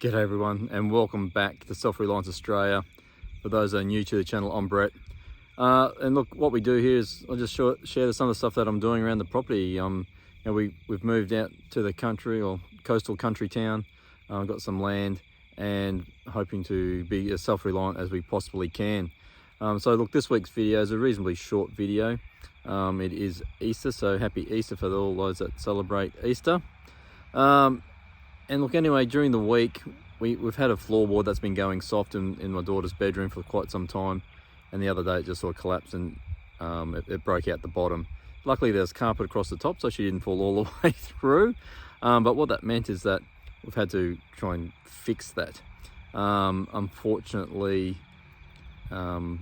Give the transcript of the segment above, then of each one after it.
G'day everyone and welcome back to Self-Reliance Australia. For those that are new to the channel, I'm Brett. And look, what we do here is I'll just share some of the stuff that I'm doing around the property. We've moved out to the country or coastal country town. Got some land and hoping to be as self-reliant as we possibly can. So look, this week's video is a reasonably short video. It is Easter, so happy Easter for all those that celebrate Easter. And look, anyway, during the week, we've had a floorboard that's been going soft in my daughter's bedroom for quite some time. And the other day it just sort of collapsed and it broke out the bottom. Luckily there's carpet across the top, so she didn't fall all the way through. But what that meant is that we've had to try and fix that. Unfortunately, I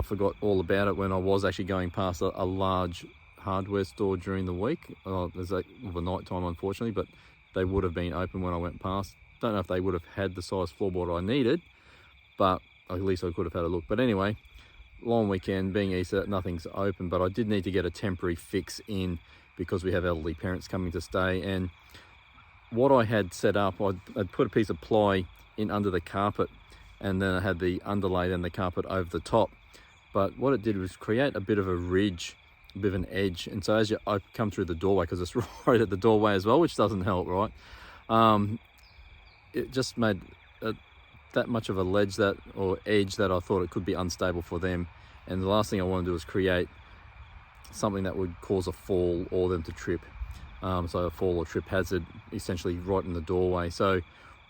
forgot all about it when I was actually going past a large hardware store during the week. There's the night time, unfortunately, but they would have been open when I went past. Don't know if they would have had the size floorboard I needed, but at least I could have had a look. But anyway, long weekend, being Easter, nothing's open, but I did need to get a temporary fix in because we have elderly parents coming to stay. And what I had set up, I'd put a piece of ply in under the carpet, and then I had the underlay and the carpet over the top. But what it did was create a bit of a ridge, a bit of an edge, and so as you come through the doorway, because it's right at the doorway as well, which doesn't help, right? It just made that much of a ledge or edge that I thought it could be unstable for them. And the last thing I want to do is create something that would cause a fall or them to trip. So a fall or trip hazard essentially right in the doorway. So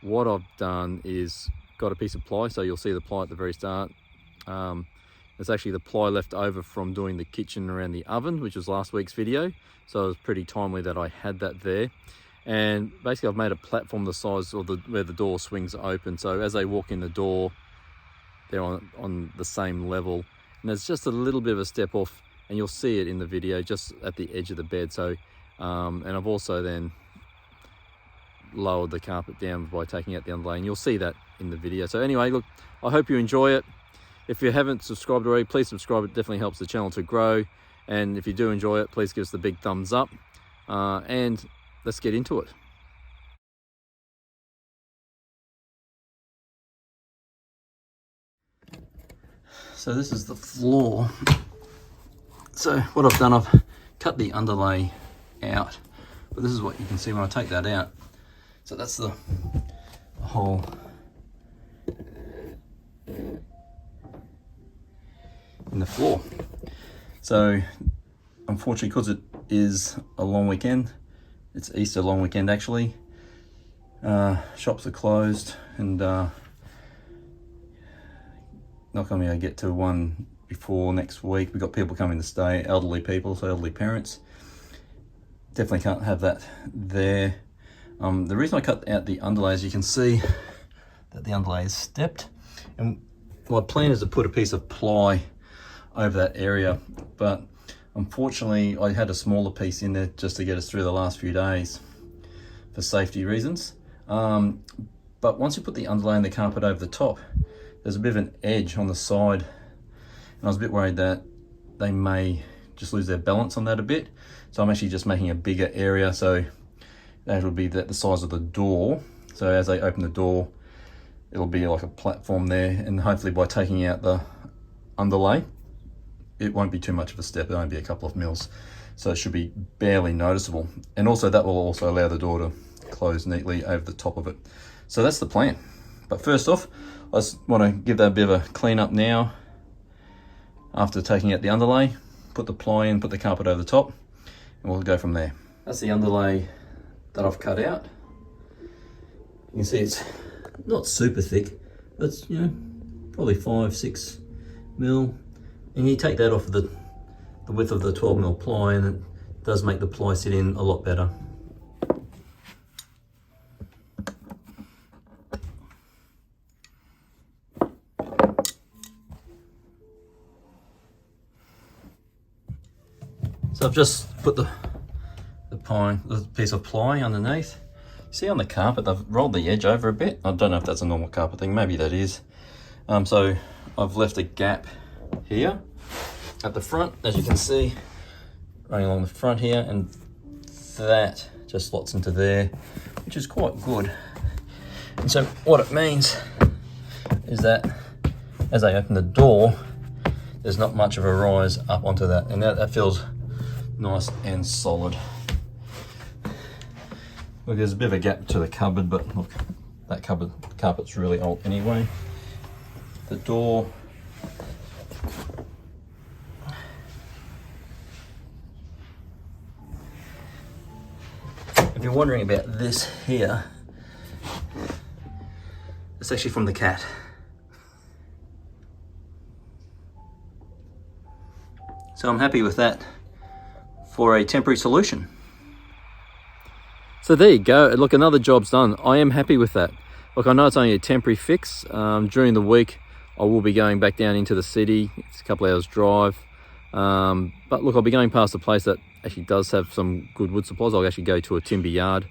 what I've done is got a piece of ply, so you'll see the ply at the very start. It's actually the ply left over from doing the kitchen around the oven, which was last week's video. So it was pretty timely that I had that there. And basically I've made a platform the size of where the door swings open. So as they walk in the door, they're on the same level. And there's just a little bit of a step off, and you'll see it in the video, just at the edge of the bed. So, and I've also then lowered the carpet down by taking out the underlay, and you'll see that in the video. So anyway, look, I hope you enjoy it. If you haven't subscribed already, please subscribe. It definitely helps the channel to grow. And if you do enjoy it, please give us the big thumbs up. And let's get into it. So this is the floor. So what I've done, I've cut the underlay out. But this is what you can see when I take that out. So that's the hole in the floor. So unfortunately, because it is a long weekend, it's Easter long weekend actually, shops are closed, and not going to be able to get to one before next week. We've got people coming to stay, elderly people, so elderly parents. Definitely can't have that there. The reason I cut out the underlay is you can see that the underlay is stepped, and my plan is to put a piece of ply over that area, but unfortunately I had a smaller piece in there just to get us through the last few days for safety reasons. But once you put the underlay and the carpet over the top, there's a bit of an edge on the side, and I was a bit worried that they may just lose their balance on that a bit. So I'm actually just making a bigger area, so that will be the size of the door. So as they open the door, it'll be like a platform there, and hopefully by taking out the underlay, it won't be too much of a step. It'll only be a couple of mils, so it should be barely noticeable. And also that will also allow the door to close neatly over the top of it. So that's the plan. But first off, I just want to give that a bit of a clean up now. After taking out the underlay, put the ply in, put the carpet over the top, and we'll go from there. That's the underlay that I've cut out. You can see it's not super thick, but it's, you know, probably 5-6 mil. And you take that off the width of the 12 mil ply, and it does make the ply sit in a lot better. So I've just put the piece of ply underneath. See on the carpet, they've rolled the edge over a bit. I don't know if that's a normal carpet thing, maybe that is. So I've left a gap here at the front, as you can see, running along the front here, and that just slots into there, which is quite good. And so what it means is that as I open the door, there's not much of a rise up onto that, and that feels nice and solid. Look, there's a bit of a gap to the cupboard, but look, that carpet's really old anyway. The door, if you're wondering about this here, it's actually from the cat. So I'm happy with that for a temporary solution. So there you go. Look, another job's done. I am happy with that. Look, I know it's only a temporary fix. During the week, I will be going back down into the city. It's a couple hours drive. But look, I'll be going past a place that actually does have some good wood supplies. I'll actually go to a timber yard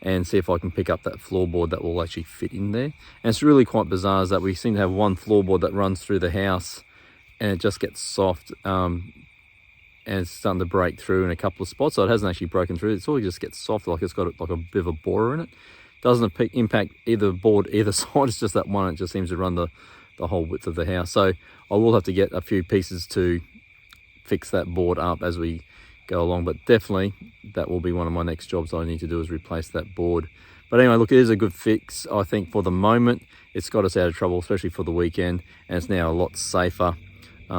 and see if I can pick up that floorboard that will actually fit in there. And it's really quite bizarre is that we seem to have one floorboard that runs through the house and it just gets soft. And it's starting to break through in a couple of spots, so it hasn't actually broken through. It's all just gets soft, like it's got like a bit of a borer in it. Doesn't impact either board either side. It's just that one. It just seems to run the whole width of the house. So I will have to get a few pieces to fix that board up as we go along. But definitely that will be one of my next jobs I need to do, is replace that board. But anyway, look, it is a good fix. I think for the moment it's got us out of trouble, especially for the weekend, and it's now a lot safer.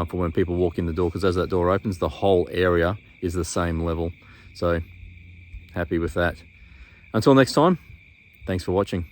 For when people walk in the door, because as that door opens, the whole area is the same level. So happy with that. Until next time, thanks for watching.